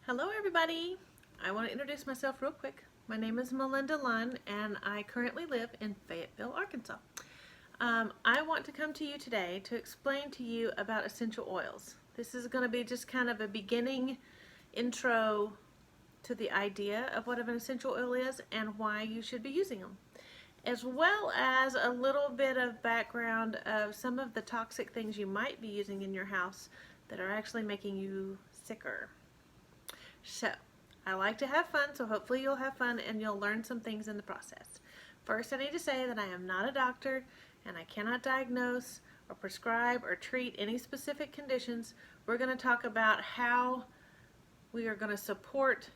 Hello everybody! I want to introduce myself real quick. My name is Melinda Lunn and I currently live in Fayetteville, Arkansas. I want to come to you today to explain to you about essential oils. This is going to be just kind of a beginning intro to the idea of what an essential oil is and why you should be using them, as well as a little bit of background of some of the toxic things you might be using in your house that are actually making you sicker. So, I like to have fun, so hopefully you'll have fun and you'll learn some things in the process. First, I need to say that I am not a doctor and I cannot diagnose or prescribe or treat any specific conditions. We're going to talk about how we are going to support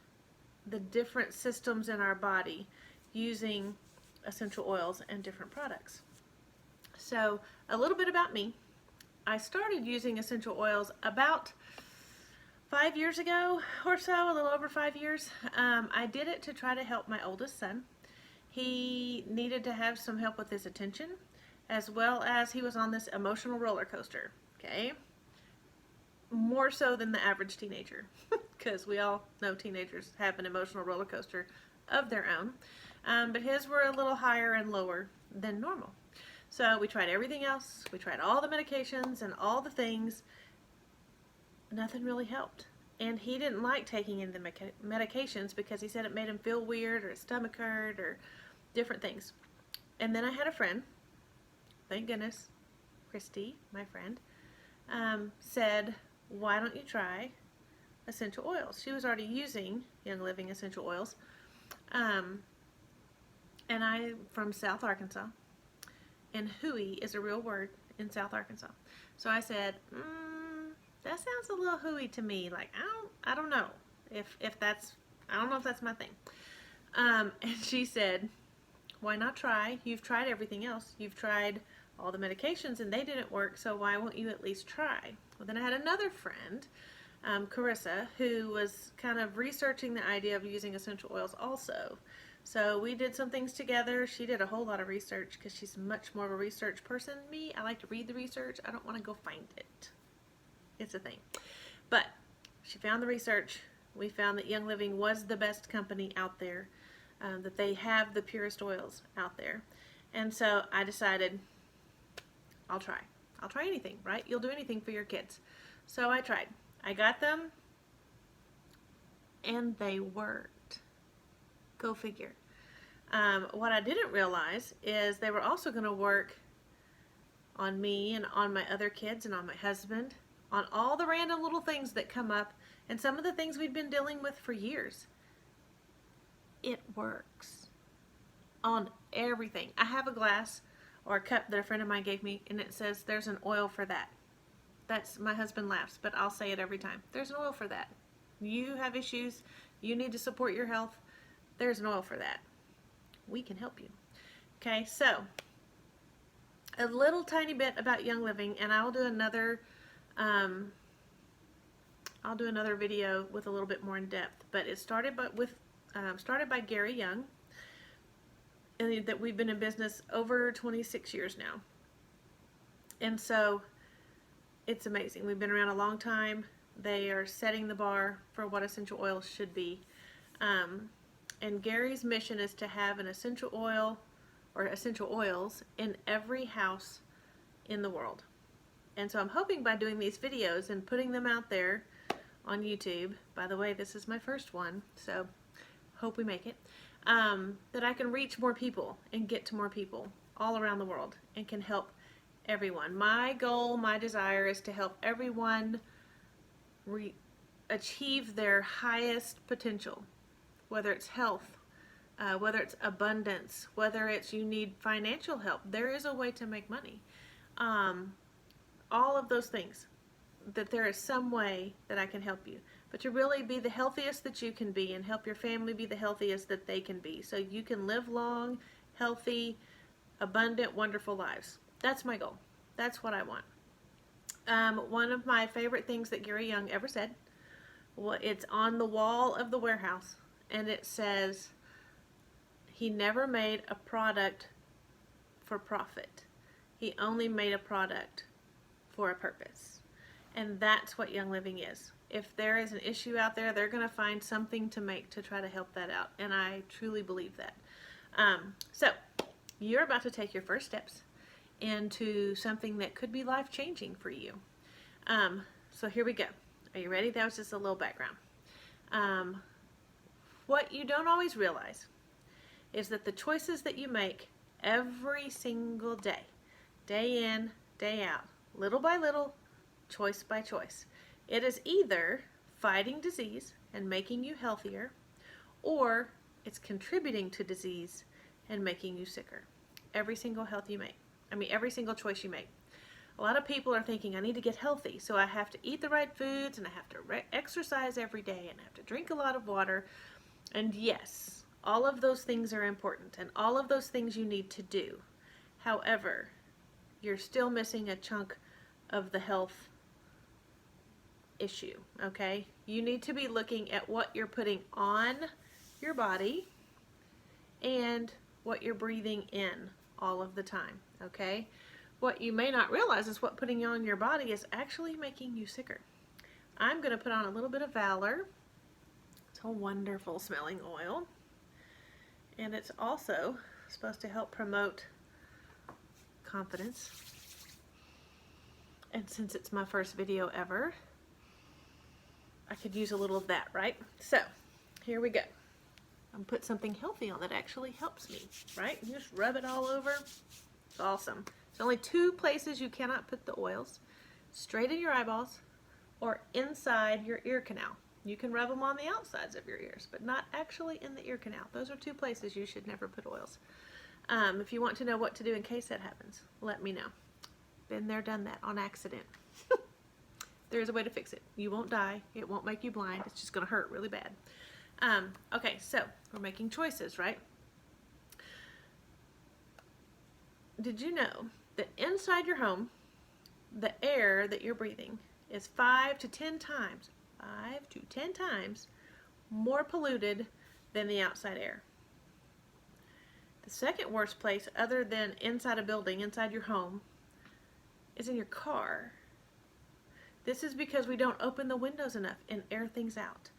the different systems in our body using essential oils and different products. So, a little bit about me. I started using essential oils about 5 years ago or so, a little over 5 years. I did it to try to help my oldest son. He needed to have some help with his attention, as well as he was on this emotional roller coaster, okay? More so than the average teenager, because we all know teenagers have an emotional roller coaster of their own, but his were a little higher and lower than normal. So we tried everything else. We tried all the medications and all the things. Nothing really helped. And he didn't like taking in the medications because he said it made him feel weird, or his stomach hurt, or different things. And then I had a friend, thank goodness, Christy, my friend, said, why don't you try essential oils? She was already using Young Living essential oils. And I'm from South Arkansas. And hooey is a real word in South Arkansas. So I said, that sounds a little hooey to me. Like, I don't know if that's, I don't know if that's my thing. And she said, why not try? You've tried everything else. You've tried all the medications and they didn't work, so why won't you at least try? Well, then I had another friend, Carissa, who was kind of researching the idea of using essential oils also. So we did some things together. She did a whole lot of research because she's much more of a research person than me. I like to read the research. I don't want to go find it. It's a thing. But she found the research. We found that Young Living was the best company out there, that they have the purest oils out there. And so I decided, I'll try. I'll try anything, right? You'll do anything for your kids. So I tried. I got them, and they worked. Go figure. What I didn't realize is they were also going to work on me and on my other kids and on my husband, on all the random little things that come up, and some of the things we've been dealing with for years. It works on everything. I have a glass or a cup that a friend of mine gave me, and it says there's an oil for that. That's, my husband laughs, but I'll say it every time. There's an oil for that. You have issues, you need to support your health, there's an oil for that. We can help you. Okay, so a little tiny bit about Young Living, and I'll do another video with a little bit more in depth. But it started by Gary Young, and that we've been in business over 26 years now. And so it's amazing. We've been around a long time. They are setting the bar for what essential oils should be. And Gary's mission is to have an essential oil or essential oils in every house in the world. And so I'm hoping by doing these videos and putting them out there on YouTube, by the way, this is my first one, so hope we make it, that I can reach more people and get to more people all around the world and can help everyone. My goal, my desire is to help everyone achieve their highest potential, whether it's health, whether it's abundance, whether it's you need financial help. There is a way to make money. All of those things, that there is some way that I can help you. But to really be the healthiest that you can be and help your family be the healthiest that they can be, so you can live long, healthy, abundant, wonderful lives. That's my goal. That's what I want. One of my favorite things that Gary Young ever said, well, it's on the wall of the warehouse, and it says, he never made a product for profit. He only made a product for a purpose. And that's what Young Living is. if there is an issue out there, they're going to find something to make to try to help that out. And I truly believe that. So you're about to take your first steps into something that could be life-changing for you. So here we go. Are you ready? That was just a little background. What you don't always realize is that the choices that you make every single day, day in, day out, little by little, choice by choice, it is either fighting disease and making you healthier, or it's contributing to disease and making you sicker. Every single every single choice you make. A lot of people are thinking, I need to get healthy, so I have to eat the right foods, and I have to exercise every day, and I have to drink a lot of water. And yes, all of those things are important, and all of those things you need to do. However, you're still missing a chunk of the health issue, okay? You need to be looking at what you're putting on your body and what you're breathing in all of the time, okay? What you may not realize is what putting on your body is actually making you sicker. I'm going to put on a little bit of Valor. It's a wonderful smelling oil. And it's also supposed to help promote confidence. And since it's my first video ever, I could use a little of that, right? So, here we go. I'm put something healthy on that actually helps me, right? You just rub it all over. It's awesome. There's only two places you cannot put the oils: straight in your eyeballs or inside your ear canal. You can rub them on the outsides of your ears, but not actually in the ear canal. Those are two places you should never put oils. If you want to know what to do in case that happens, let me know. Been there, done that on accident. There's a way to fix it. You won't die. It won't make you blind. It's just going to hurt really bad. Okay, so we're making choices, right? Did you know that inside your home, the air that you're breathing is 5 to 10 times more polluted than the outside air? The second worst place, other than inside a building, inside your home, is in your car. This is because we don't open the windows enough and air things out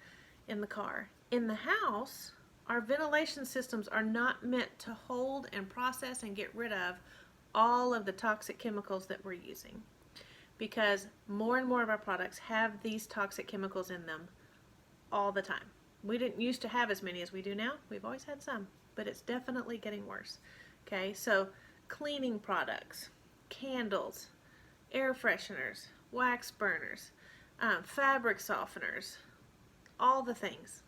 in the car. In the house, our ventilation systems are not meant to hold and process and get rid of all of the toxic chemicals that we're using, because more and more of our products have these toxic chemicals in them all the time. We didn't used to have as many as we do now. We've always had some, but it's definitely getting worse. Okay, so cleaning products, candles, air fresheners, wax burners, fabric softeners, all the things,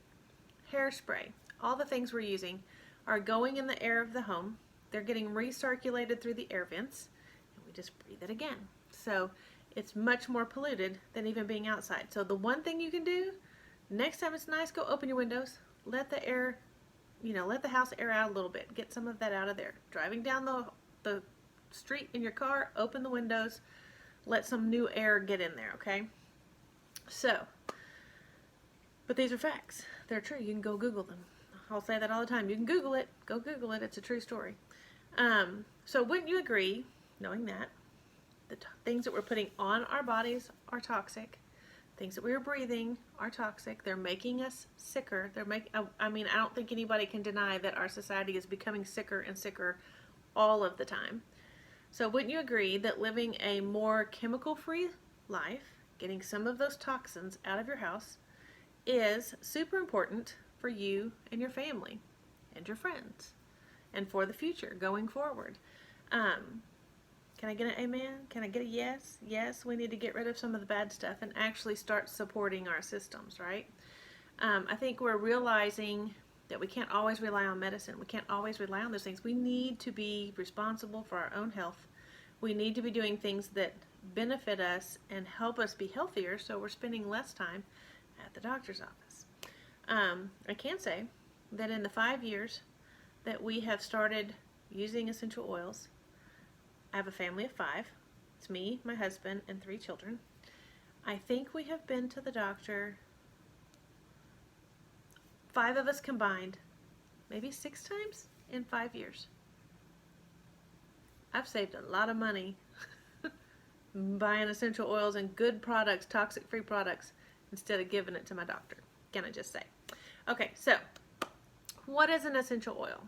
hairspray, all the things we're using are going in the air of the home. They're getting recirculated through the air vents, and we just breathe it again. So it's much more polluted than even being outside. So the one thing you can do, next time it's nice, go open your windows, let the air, let the house air out a little bit, get some of that out of there. Driving down the street in your car, open the windows, let some new air get in there, okay? So, but these are facts. They're true. You can go Google them. I'll say that all the time. You can Google it. Go Google it. It's a true story. So wouldn't you agree, knowing that, the things that we're putting on our bodies are toxic. Things that we're breathing are toxic. They're making us sicker. I don't think anybody can deny that our society is becoming sicker and sicker all of the time. So wouldn't you agree that living a more chemical-free life, getting some of those toxins out of your house, is super important for you and your family and your friends and for the future going forward? Can I get an amen? Can I get a yes? Yes, we need to get rid of some of the bad stuff and actually start supporting our systems, right? I think we're realizing that we can't always rely on medicine. We can't always rely on those things. We need to be responsible for our own health. We need to be doing things that benefit us and help us be healthier, so we're spending less time at the doctor's office. I can say that in the 5 years that we have started using essential oils, I have a family of 5. It's me, my husband, and 3 children. I think we have been to the doctor, 5 of us combined, maybe 6 times in 5 years. I've saved a lot of money buying essential oils and good products, toxic-free products, instead of giving it to my doctor. Can I just say? Okay, so what is an essential oil?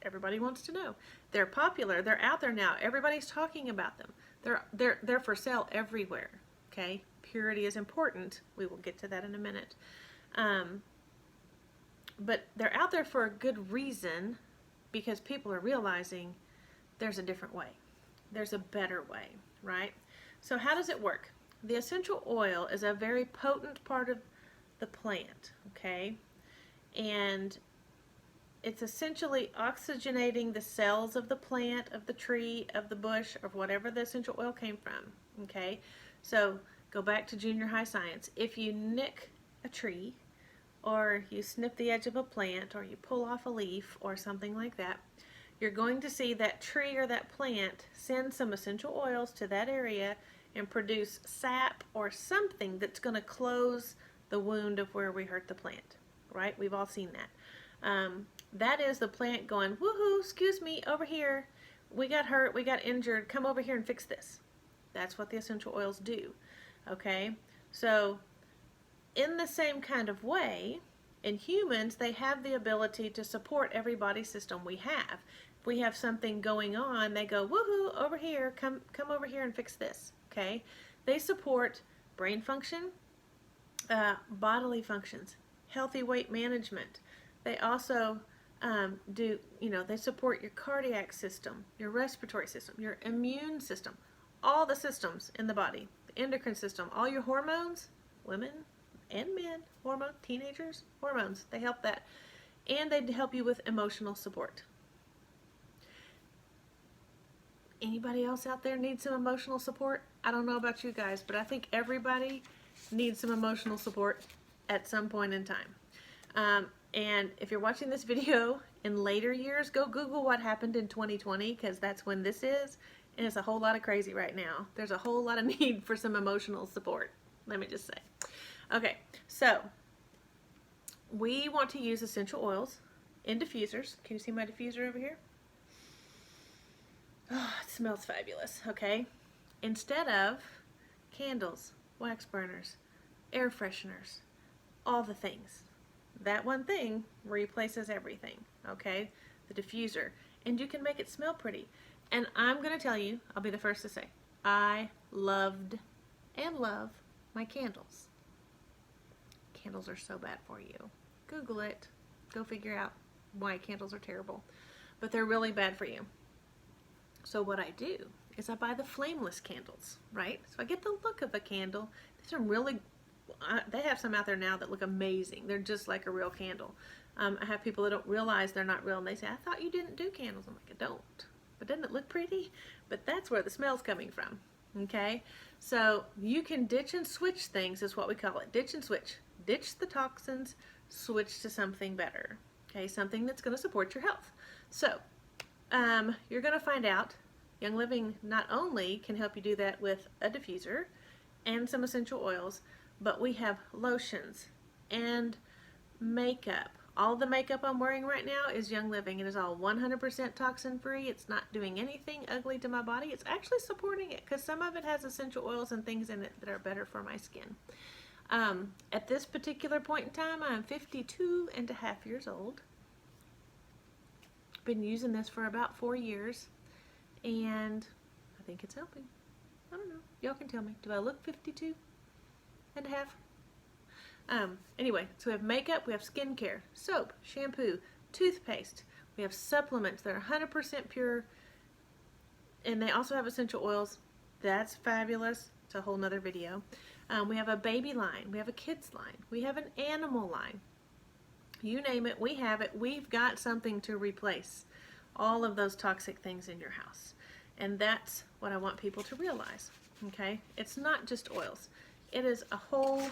Everybody wants to know. They're popular. They're out there now. Everybody's talking about them. They're for sale everywhere. Okay, purity is important. We will get to that in a minute. But they're out there for a good reason, because people are realizing there's a different way. There's a better way, right? So how does it work? The essential oil is a very potent part of the plant, okay? And it's essentially oxygenating the cells of the plant, of the tree, of the bush, of whatever the essential oil came from, okay? So go back to junior high science. If you nick a tree, or you snip the edge of a plant, or you pull off a leaf, or something like that, you're going to see that tree or that plant send some essential oils to that area and produce sap or something that's going to close the wound of where we hurt the plant, right? We've all seen that. That is the plant going, woohoo, excuse me, over here. We got hurt, we got injured, come over here and fix this. That's what the essential oils do, okay? So in the same kind of way, in humans, they have the ability to support every body system we have. If we have something going on, they go, woohoo, over here, come over here and fix this, okay? They support brain function, bodily functions, healthy weight management. They also they support your cardiac system, your respiratory system, your immune system, all the systems in the body, the endocrine system, all your hormones, women and men, teenagers, hormones, they help that. And they help you with emotional support. Anybody else out there need some emotional support? I don't know about you guys, but I think everybody needs some emotional support at some point in time. And if you're watching this video in later years, go Google what happened in 2020, because that's when this is, and it's a whole lot of crazy right now. There's a whole lot of need for some emotional support, let me just say. Okay, so we want to use essential oils in diffusers. Can you see my diffuser over here? Oh, it smells fabulous, okay? Instead of candles, wax burners, air fresheners, all the things. That one thing replaces everything, okay? The diffuser. And you can make it smell pretty. And I'm going to tell you, I'll be the first to say, I loved and love my candles. Candles are so bad for you. Google it. Go figure out why candles are terrible. But they're really bad for you. So what I do is I buy the flameless candles, right? So I get the look of a candle. These are really, they have some out there now that look amazing. They're just like a real candle. I have people that don't realize they're not real, and they say, I thought you didn't do candles. I'm like, I don't. But doesn't it look pretty? But that's where the smell's coming from, okay? So you can ditch and switch things is what we call it. Ditch and switch. Ditch the toxins, switch to something better, okay? Something that's going to support your health. So you're going to find out Young Living not only can help you do that with a diffuser and some essential oils, but we have lotions and makeup. All the makeup I'm wearing right now is Young Living. It is all 100% toxin free. It's not doing anything ugly to my body. It's actually supporting it, because some of it has essential oils and things in it that are better for my skin. At this particular point in time, I'm 52 and a half years old. Been using this for about 4 years, and I think it's helping. I don't know. Y'all can tell me. Do I look 52 and a half? Anyway, so we have makeup, we have skincare, soap, shampoo, toothpaste. We have supplements that are 100% pure, and they also have essential oils. That's fabulous. It's a whole nother video. We have a baby line. We have a kids line. We have an animal line. You name it, we have it. We've got something to replace all of those toxic things in your house. And that's what I want people to realize, okay? It's not just oils. It is a whole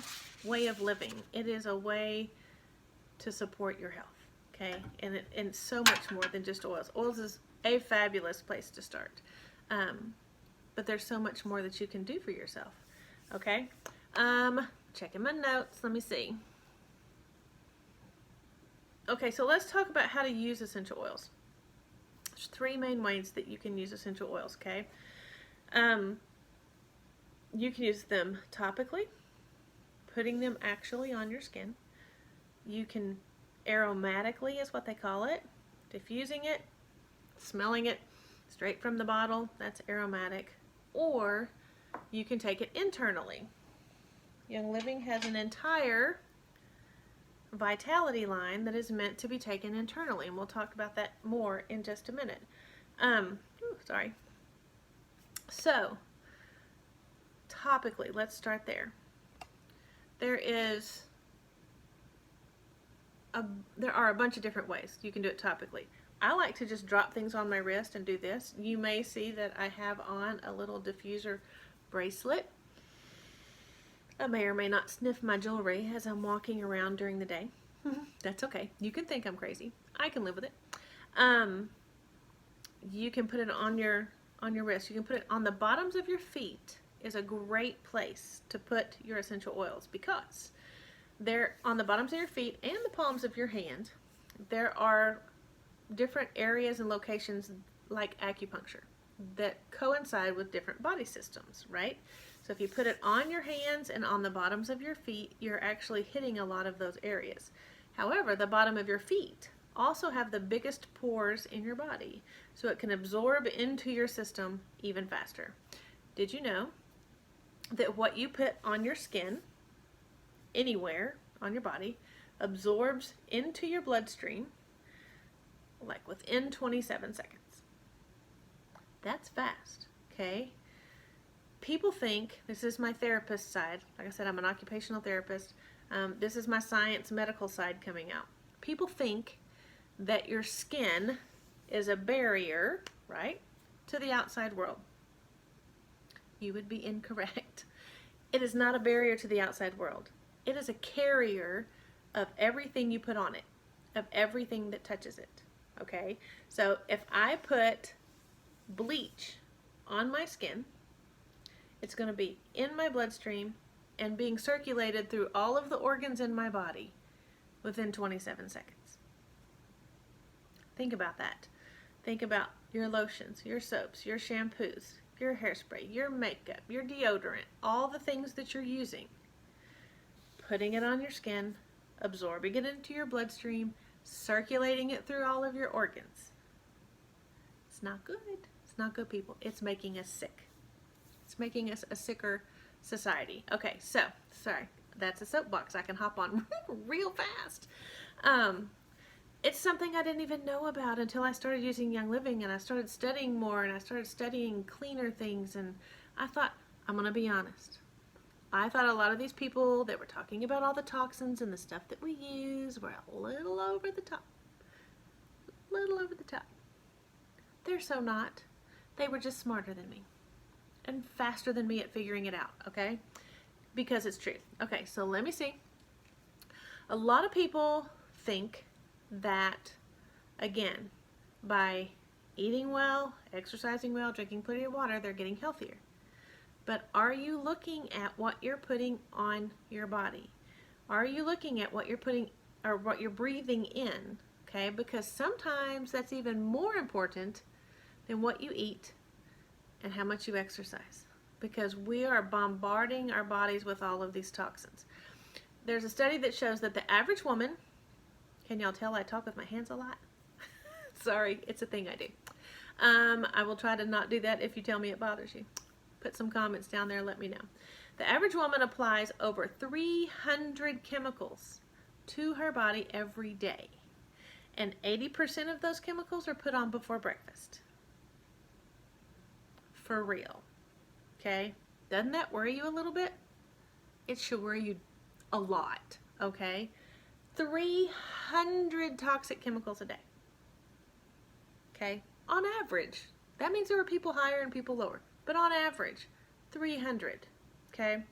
way of living. It is a way to support your health, okay? And so much more than just oils. Oils is a fabulous place to start. But there's so much more that you can do for yourself, okay? Checking my notes, let me see. Okay, so let's talk about how to use essential oils. There's 3 main ways that you can use essential oils, okay? You can use them topically, putting them actually on your skin. You can aromatically, is what they call it, diffusing it, smelling it straight from the bottle, that's aromatic. Or you can take it internally. Young Living has an entire Vitality line that is meant to be taken internally, and we'll talk about that more in just a minute. Sorry. So, topically, let's start there. There are a bunch of different ways you can do it topically. I like to just drop things on my wrist and do this. You may see that I have on a little diffuser bracelet. I may or may not sniff my jewelry as I'm walking around during the day. That's okay. You can think I'm crazy. I can live with it. You can put it on your wrist. You can put it on the bottoms of your feet. Is a great place to put your essential oils, because they're on the bottoms of your feet and the palms of your hand. There are different areas and locations like acupuncture that coincide with different body systems, right? So if you put it on your hands and on the bottoms of your feet, you're actually hitting a lot of those areas. However, the bottom of your feet also have the biggest pores in your body, so it can absorb into your system even faster. Did you know that what you put on your skin, anywhere on your body, absorbs into your bloodstream like within 27 seconds? That's fast, okay? People think, this is my therapist side, like I said, I'm an occupational therapist, this is my science medical side coming out. People think that your skin is a barrier, right, to the outside world. You would be incorrect. It is not a barrier to the outside world. It is a carrier of everything you put on it, of everything that touches it, okay? So if I put bleach on my skin, it's going to be in my bloodstream and being circulated through all of the organs in my body within 27 seconds. Think about that. Think about your lotions, your soaps, your shampoos, your hairspray, your makeup, your deodorant, all the things that you're using. Putting it on your skin, absorbing it into your bloodstream, circulating it through all of your organs. It's not good. It's not good, people. It's making us sick. It's making us a sicker society. Okay, so, sorry, that's a soapbox I can hop on real fast. It's something I didn't even know about until I started using Young Living, and I started studying more, and I started studying cleaner things, and I thought, I'm going to be honest. I thought a lot of these people that were talking about all the toxins and the stuff that we use were a little over the top. Little over the top. They're so not. They were just smarter than me and faster than me at figuring it out, okay? Because it's true. Okay, so let me see. A lot of people think that, again, by eating well, exercising well, drinking plenty of water, they're getting healthier. But are you looking at what you're putting on your body? Are you looking at what you're putting or what you're breathing in? Okay, because sometimes that's even more important than what you eat and how much you exercise, because we are bombarding our bodies with all of these toxins. There's a study that shows that the average woman, can y'all tell I talk with my hands a lot? Sorry, it's a thing I do. I will try to not do that if you tell me it bothers you. Put some comments down there, let me know. The average woman applies over 300 chemicals to her body every day, and 80% of those chemicals are put on before breakfast. For real. Okay? Doesn't that worry you a little bit? It should worry you a lot. Okay? 300 toxic chemicals a day. Okay? On average. That means there are people higher and people lower. But on average, 300. Okay?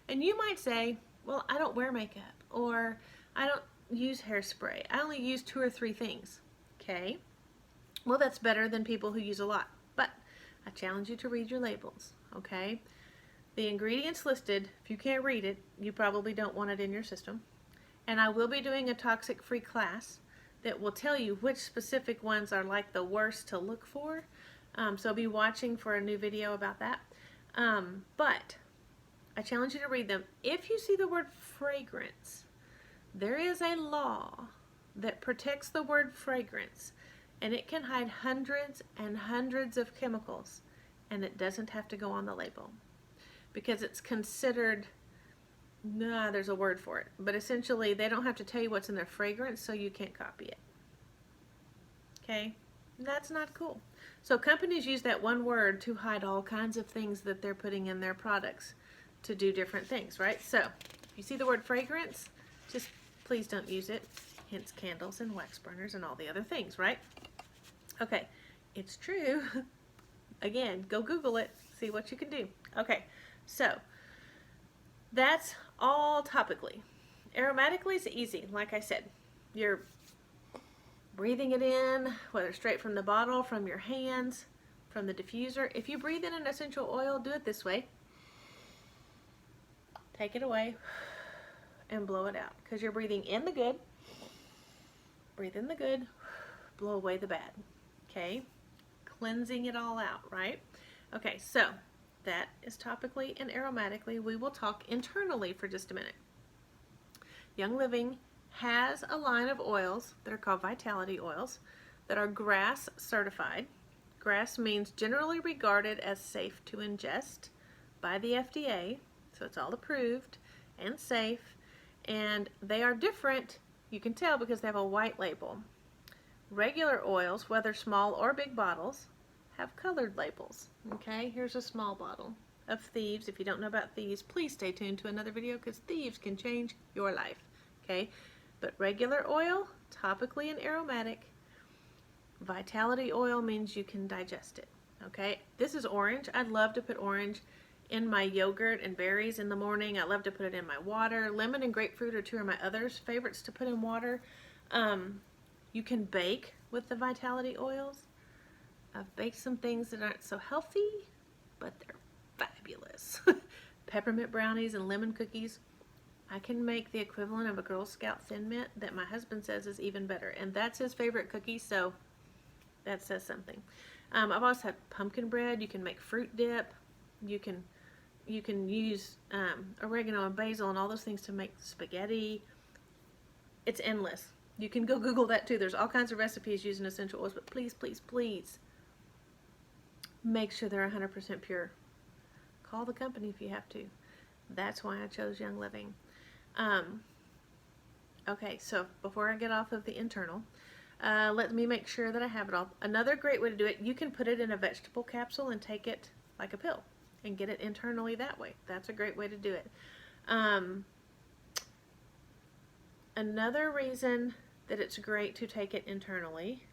And you might say, well, I don't wear makeup, or I don't use hairspray. I only use 2 or 3 things. Okay? Well, that's better than people who use a lot. But I challenge you to read your labels. Okay? The ingredients listed, if you can't read it, you probably don't want it in your system. And I will be doing a toxic-free class that will tell you which specific ones are like the worst to look for. So be watching for a new video about that. But I challenge you to read them. If you see the word fragrance, there is a law that protects the word fragrance, and it can hide hundreds and hundreds of chemicals, and it doesn't have to go on the label because it's considered, nah, there's a word for it, but essentially they don't have to tell you what's in their fragrance, so you can't copy it. Okay? That's not cool. So companies use that one word to hide all kinds of things that they're putting in their products to do different things, right? So if you see the word fragrance, just please don't use it. Hence candles and wax burners and all the other things, right? Okay, it's true. Again, go Google it, see what you can do. Okay, so that's all topically. Aromatically is easy, like I said. You're breathing it in, whether straight from the bottle, from your hands, from the diffuser. If you breathe in an essential oil, do it this way. Take it away and blow it out, because you're breathing in the good. Breathe in the good, blow away the bad. Okay? Cleansing it all out, right? Okay, so that is topically and aromatically. We will talk internally for just a minute. Young Living has a line of oils that are called vitality oils that are GRAS certified. GRAS means generally regarded as safe to ingest by the FDA, so it's all approved and safe, and they are different, you can tell because they have a white label. Regular oils, whether small or big bottles, have colored labels. Okay, here's a small bottle of Thieves. If you don't know about Thieves, please stay tuned to another video because Thieves can change your life. Okay, but regular oil, topically and aromatic. Vitality oil means you can digest it. Okay, this is orange. I'd love to put orange in my yogurt and berries in the morning. I love to put it in my water. Lemon and grapefruit are two of my other favorites to put in water. You can bake with the vitality oils. I've baked some things that aren't so healthy, but they're fabulous. Peppermint brownies and lemon cookies. I can make the equivalent of a Girl Scout Thin Mint that my husband says is even better, and that's his favorite cookie, so that says something. I've also had pumpkin bread. You can make fruit dip. You can use oregano and basil and all those things to make spaghetti. It's endless. You can go Google that too. There's all kinds of recipes using essential oils, but please, please, please make sure they're 100% pure. Call the company if you have to. That's why I chose Young Living. Okay, so before I get off of the internal, let me make sure that I have it all. Another great way to do it, you can put it in a vegetable capsule and take it like a pill and get it internally that way. That's a great way to do it. Another reason that it's great to take it internally,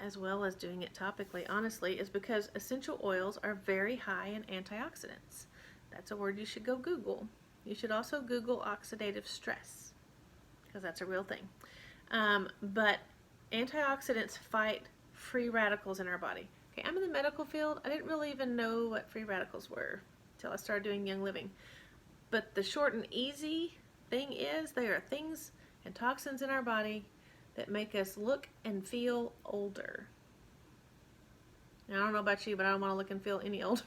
as well as doing it topically, honestly, is because essential oils are very high in antioxidants. That's a word you should go Google. You should also Google oxidative stress, because that's a real thing. But antioxidants fight free radicals in our body. Okay, I'm in the medical field. I didn't really even know what free radicals were until I started doing Young Living. But the short and easy thing is, they are things and toxins in our body that make us look and feel older. Now, I don't know about you, but I don't want to look and feel any older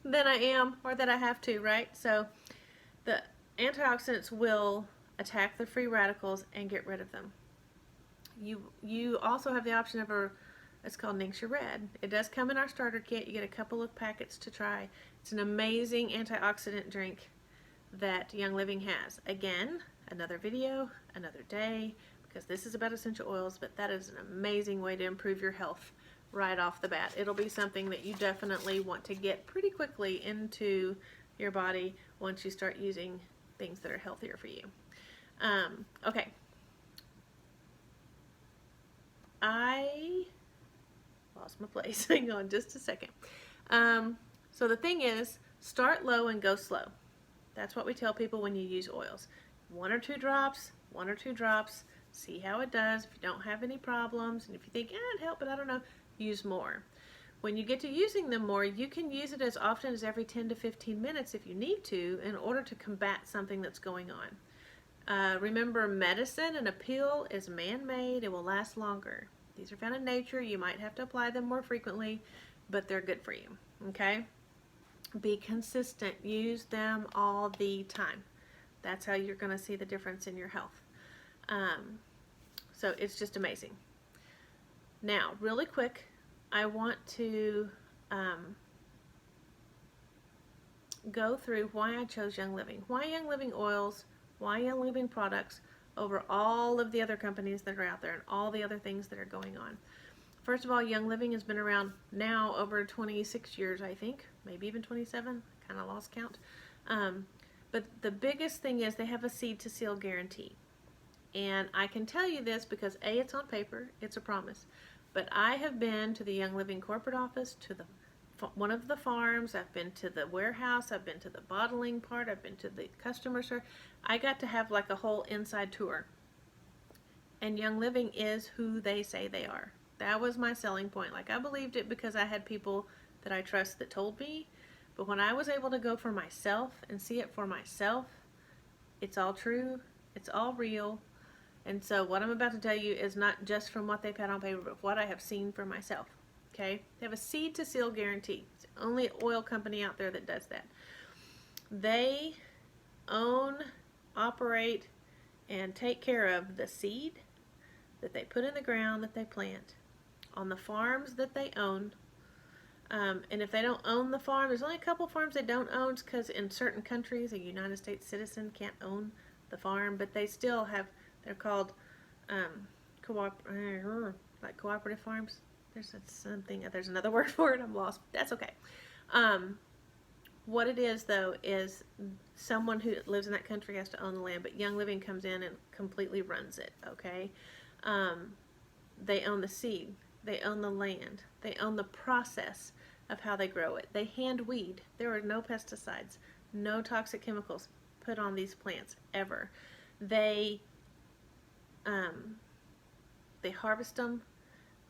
than I am or that I have to, right? So the antioxidants will attack the free radicals and get rid of them. You also have the option of it's called Ningxia Red. It does come in our starter kit. You get a couple of packets to try. It's an amazing antioxidant drink that Young Living has. Again, another video, another day, because this is about essential oils, but that is an amazing way to improve your health right off the bat. It'll be something that you definitely want to get pretty quickly into your body once you start using things that are healthier for you. Okay. I lost my place. Hang on just a second. So the thing is, start low and go slow. That's what we tell people when you use oils. 1 or 2 drops, 1 or 2 drops, see how it does. If you don't have any problems, and if you think, it'd help, but I don't know, use more. When you get to using them more, you can use it as often as every 10 to 15 minutes if you need to in order to combat something that's going on. Remember, medicine and a pill is man-made. It will last longer. These are found in nature. You might have to apply them more frequently, but they're good for you, okay? Be consistent. Use them all the time. That's how you're going to see the difference in your health. So it's just amazing. Now, really quick, I want to go through why I chose Young Living. Why Young Living oils, why Young Living products over all of the other companies that are out there and all the other things that are going on. First of all, Young Living has been around now over 26 years, I think, maybe even 27, kind of lost count. But the biggest thing is they have a seed to seal guarantee. And I can tell you this because A, it's on paper, it's a promise. But I have been to the Young Living corporate office, to one of the farms, I've been to the warehouse, I've been to the bottling part, I've been to the customer service. I got to have like a whole inside tour. And Young Living is who they say they are. That was my selling point. Like, I believed it because I had people that I trust that told me. But when I was able to go for myself and see it for myself, it's all true, it's all real. And so what I'm about to tell you is not just from what they've had on paper, but what I have seen for myself. Okay? They have a seed to seal guarantee. It's the only oil company out there that does that. They own, operate, and take care of the seed that they put in the ground that they plant on the farms that they own. And if they don't own the farm, there's only a couple farms they don't own because in certain countries a United States citizen can't own the farm, but they still have, they're called cooperative farms. There's another word for it, I'm lost. That's okay. What it is though is someone who lives in that country has to own the land, but Young Living comes in and completely runs it, okay? They own the seed, they own the land, they own the process of how they grow it. They hand weed. There are no pesticides, no toxic chemicals put on these plants ever. They harvest them.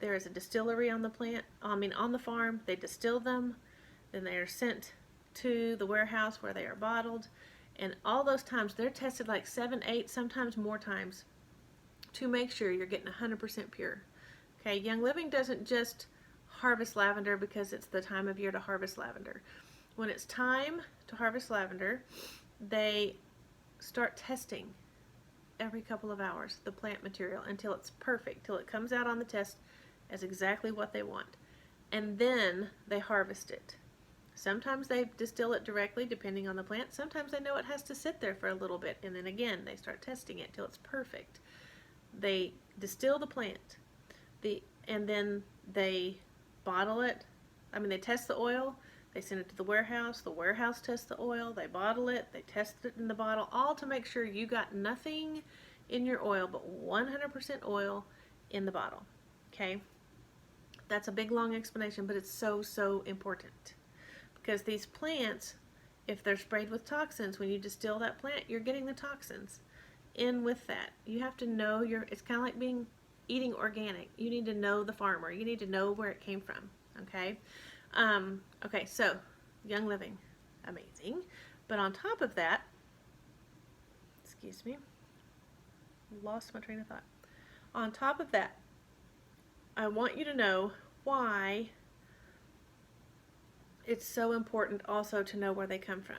There is a distillery on the on the farm. They distill them, then they are sent to the warehouse where they are bottled. And all those times they're tested like 7, 8, sometimes more times to make sure you're getting 100% pure. Okay, Young Living doesn't just harvest lavender because it's the time of year to harvest lavender. When it's time to harvest lavender, they start testing every couple of hours the plant material until it's perfect, till it comes out on the test as exactly what they want. And then they harvest it. Sometimes they distill it directly depending on the plant. Sometimes they know it has to sit there for a little bit, and then again they start testing it till it's perfect. They distill the plant, and then they bottle it. They test the oil, they send it to the warehouse tests the oil, they bottle it, they test it in the bottle, all to make sure you got nothing in your oil but 100% oil in the bottle. Okay? That's a big long explanation, but it's so, so important. Because these plants, if they're sprayed with toxins, when you distill that plant, you're getting the toxins in with that. You have to know it's kind of like eating organic. You need to know the farmer. You need to know where it came from. Okay? Okay, so Young Living, amazing. But on top of that, excuse me, lost my train of thought. On top of that, I want you to know why it's so important also to know where they come from.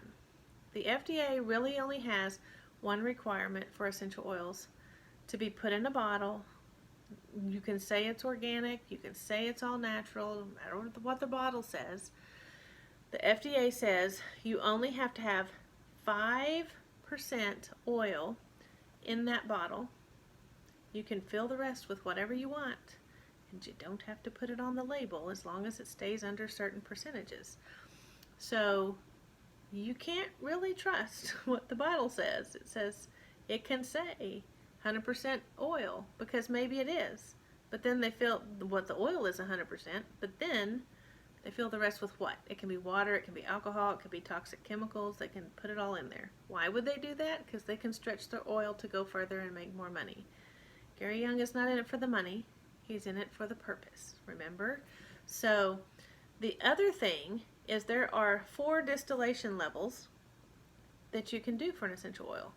The FDA really only has one requirement for essential oils: to be put in a bottle. You can say it's organic, you can say it's all natural, no matter what the bottle says. The FDA says you only have to have 5% oil in that bottle. You can fill the rest with whatever you want, and you don't have to put it on the label as long as it stays under certain percentages. So you can't really trust what the bottle says. It says, it can say 100% oil, because maybe it is. But then they fill what the oil is 100%, but then they fill the rest with what? It can be water, it can be alcohol, it can be toxic chemicals. They can put it all in there. Why would they do that? Because they can stretch their oil to go further and make more money. Gary Young is not in it for the money. He's in it for the purpose, remember? So the other thing is there are 4 distillation levels that you can do for an essential oil.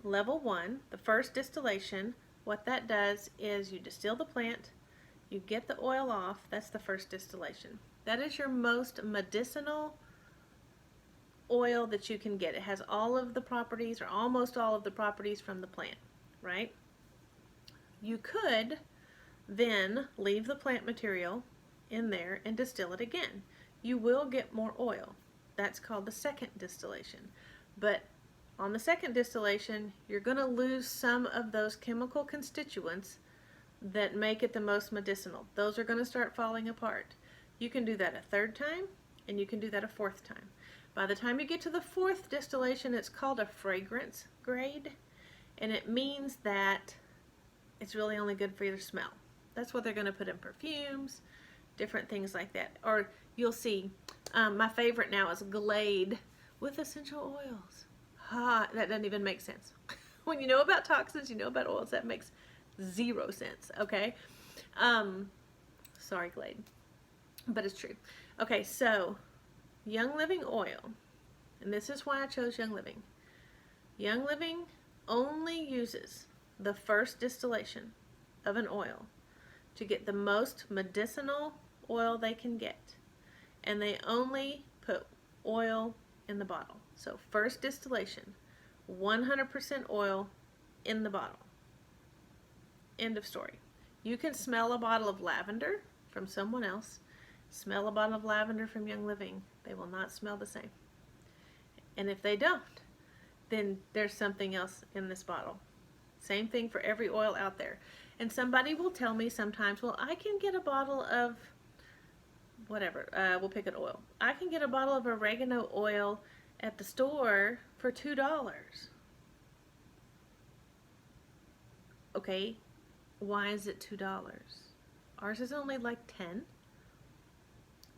Level 1, the first distillation, what that does is you distill the plant, you get the oil off. That's the first distillation. That is your most medicinal oil that you can get. It has all of the properties, or almost all of the properties, from the plant, right? You could then leave the plant material in there and distill it again. You will get more oil. That's called the second distillation. But on the second distillation, you're going to lose some of those chemical constituents that make it the most medicinal. Those are going to start falling apart. You can do that a third time, and you can do that a fourth time. By the time you get to the fourth distillation, it's called a fragrance grade, and it means that it's really only good for your smell. That's what they're going to put in perfumes, different things like that. Or you'll see, my favorite now is Glade with essential oils. That doesn't even make sense. When you know about toxins, you know about oils, that makes zero sense, okay? Sorry, Glade, but it's true. Okay, so Young Living oil, and this is why I chose Young Living. Young Living only uses the first distillation of an oil to get the most medicinal oil they can get, and they only put oil in the bottle. So first distillation, 100% oil in the bottle. End of story. You can smell a bottle of lavender from someone else, smell a bottle of lavender from Young Living. They will not smell the same. And if they don't, then there's something else in this bottle. Same thing for every oil out there. And somebody will tell me sometimes, well, I can get a bottle of whatever, we'll pick an oil. I can get a bottle of oregano oil at the store for $2. Okay, why is it $2? Ours is only like 10.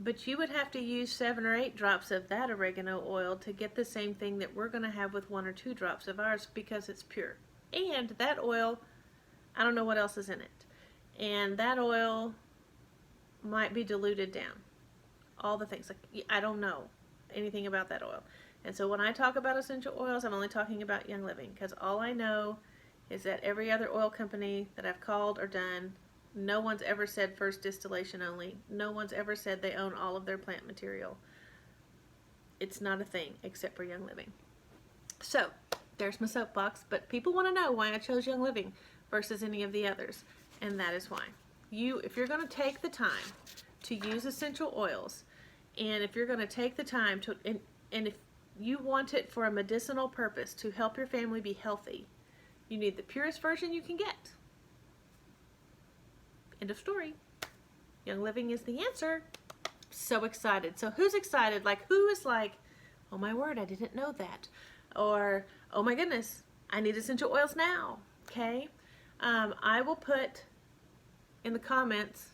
But you would have to use 7 or 8 drops of that oregano oil to get the same thing that we're going to have with 1 or 2 drops of ours, because it's pure. And that oil, I don't know what else is in it. And that oil might be diluted down. All the things. Like, I don't know anything about that oil. And so when I talk about essential oils, I'm only talking about Young Living, because all I know is that every other oil company that I've called or done, no one's ever said first distillation only. No one's ever said they own all of their plant material. It's not a thing except for Young Living. So there's my soapbox, but people want to know why I chose Young Living versus any of the others, and that is why. If you're going to take the time to use essential oils, and if you're going to take the time to, and if you want it for a medicinal purpose to help your family be healthy, you need the purest version you can get. End of story. Young Living is the answer. So excited. So who's excited? Like, who is like, oh my word, I didn't know that. Or, oh my goodness, I need essential oils now. Okay. I will put in the comments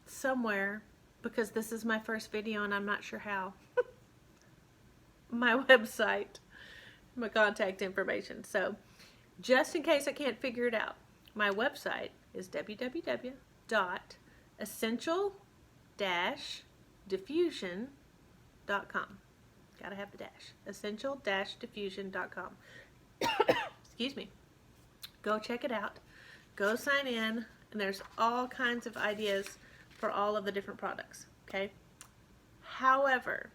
somewhere, because this is my first video and I'm not sure how, my website, my contact information. So just in case I can't figure it out, my website is www.essential-diffusion.com. Gotta have the dash. essential-diffusion.com. Excuse me. Go check it out. Go sign in, and there's all kinds of ideas for all of the different products, okay? However,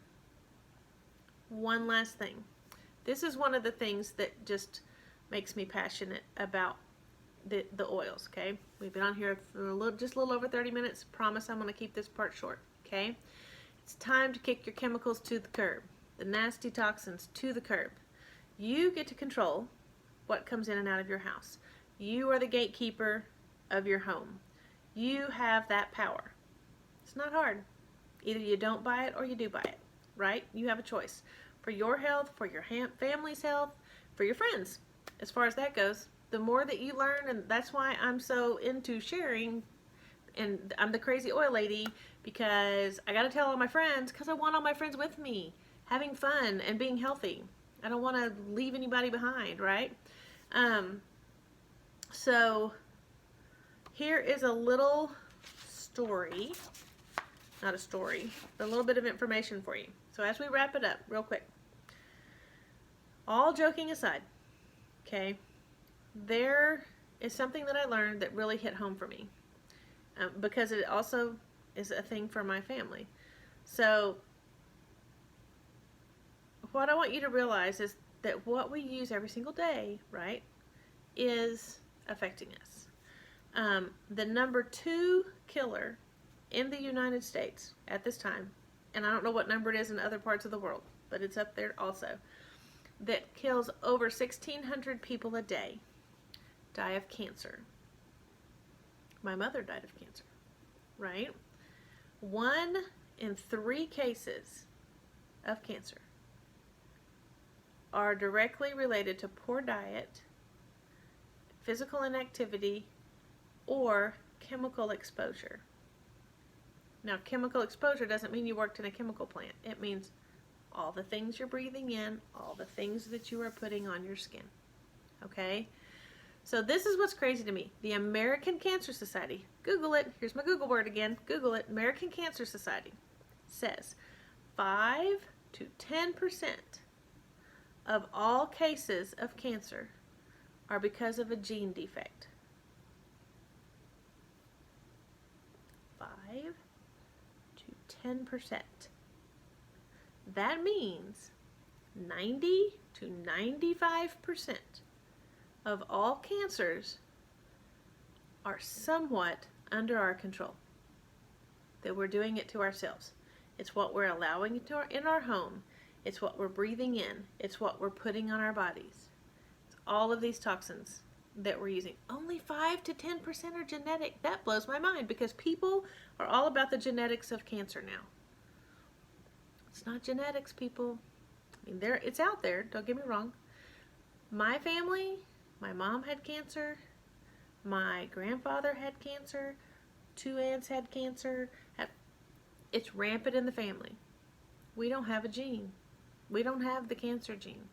one last thing. This is one of the things that just makes me passionate about the oils, okay? We've been on here for just a little over 30 minutes. Promise I'm going to keep this part short, okay? It's time to kick your chemicals to the curb, the nasty toxins to the curb. You get to control what comes in and out of your house. You are the gatekeeper of your home. You have that power. It's not hard. Either you don't buy it or you do buy it, right? You have a choice. For your health, for your family's health, for your friends. As far as that goes, the more that you learn, and that's why I'm so into sharing, and I'm the crazy oil lady, because I got to tell all my friends, because I want all my friends with me, having fun and being healthy. I don't want to leave anybody behind, right? So here is a little story, not a story, but a little bit of information for you. So as we wrap it up real quick, all joking aside, okay, there is something that I learned that really hit home for me, because it also is a thing for my family. So what I want you to realize is that what we use every single day, right, is affecting us. The number 2 killer in the United States at this time, and I don't know what number it is in other parts of the world, but it's up there also, that kills over 1,600 people a day, die of cancer. My mother died of cancer, right? 1 in 3 cases of cancer are directly related to poor diet, physical inactivity, or chemical exposure. Now, chemical exposure doesn't mean you worked in a chemical plant. It means all the things you're breathing in, all the things that you are putting on your skin. Okay? So this is what's crazy to me. The American Cancer Society, Google it, here's my Google word again, Google it, American Cancer Society says 5 to 10% of all cases of cancer are because of a gene defect. 5 to 10%. That means 90 to 95% of all cancers are somewhat under our control. That we're doing it to ourselves. It's what we're allowing in our home. It's what we're breathing in. It's what we're putting on our bodies. It's all of these toxins that we're using. Only 5 to 10% are genetic. That blows my mind because people are all about the genetics of cancer now. It's not genetics, people. I mean, it's out there. Don't get me wrong. My family, my mom had cancer. My grandfather had cancer. 2 aunts had cancer. It's rampant in the family. We don't have a gene. We don't have the cancer gene.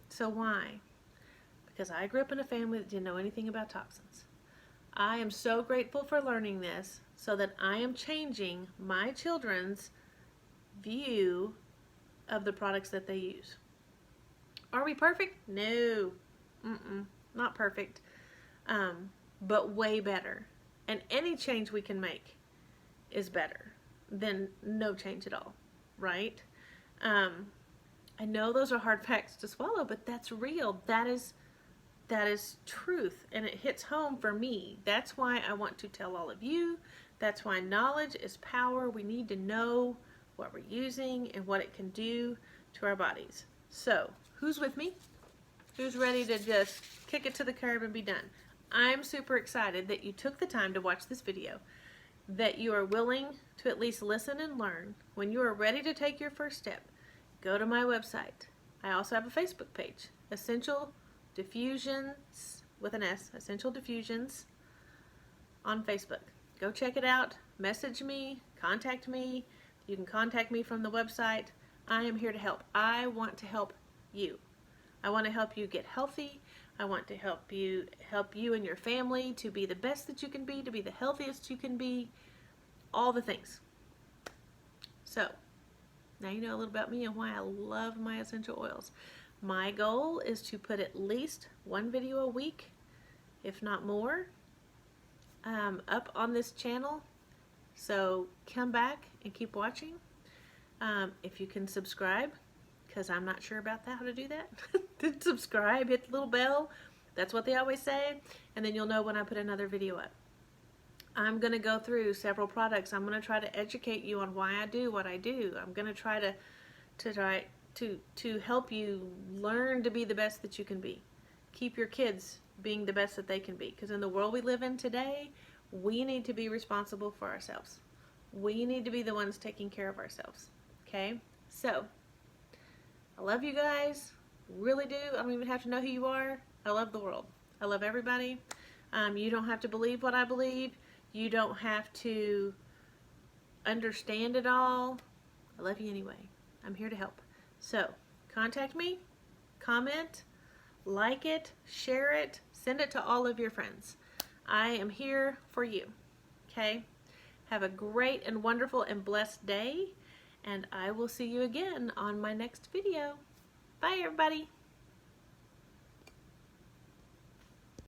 So why? Because I grew up in a family that didn't know anything about toxins. I am so grateful for learning this so that I am changing my children's view of the products that they use. Are we perfect? No. Not perfect. But way better. And any change we can make is better than no change at all, right? I know those are hard facts to swallow, but that's real. That is truth, and it hits home for me. That's why I want to tell all of you. That's why knowledge is power. We need to know what we're using and what it can do to our bodies. So, who's with me? Who's ready to just kick it to the curb and be done? I'm super excited that you took the time to watch this video, that you are willing to at least listen and learn. When you are ready to take your first step, go to my website. I also have a Facebook page, Essential Diffusions with an S, Essential Diffusions on Facebook. Go check it out. Message me, contact me. You can contact me from the website. I am here to help. I want to help you. I want to help you get healthy. I want to help you and your family to be the best that you can be, to be the healthiest you can be, all the things. So, now you know a little about me and why I love my essential oils. My goal is to put at least 1 video a week, if not more, up on this channel. So come back and keep watching. If you can subscribe, because I'm not sure about how to do that. Subscribe, hit the little bell. That's what they always say. And then you'll know when I put another video up. I'm going to go through several products. I'm going to try to educate you on why I do what I do. I'm going to try to help you learn to be the best that you can be. Keep your kids being the best that they can be. Because in the world we live in today, we need to be responsible for ourselves. We need to be the ones taking care of ourselves. Okay? So, I love you guys. Really do. I don't even have to know who you are. I love the world. I love everybody. You don't have to believe what I believe. You don't have to understand it all. I love you anyway. I'm here to help. So, contact me, comment, like it, share it, send it to all of your friends. I am here for you. Okay? Have a great and wonderful and blessed day, and I will see you again on my next video. Bye, everybody.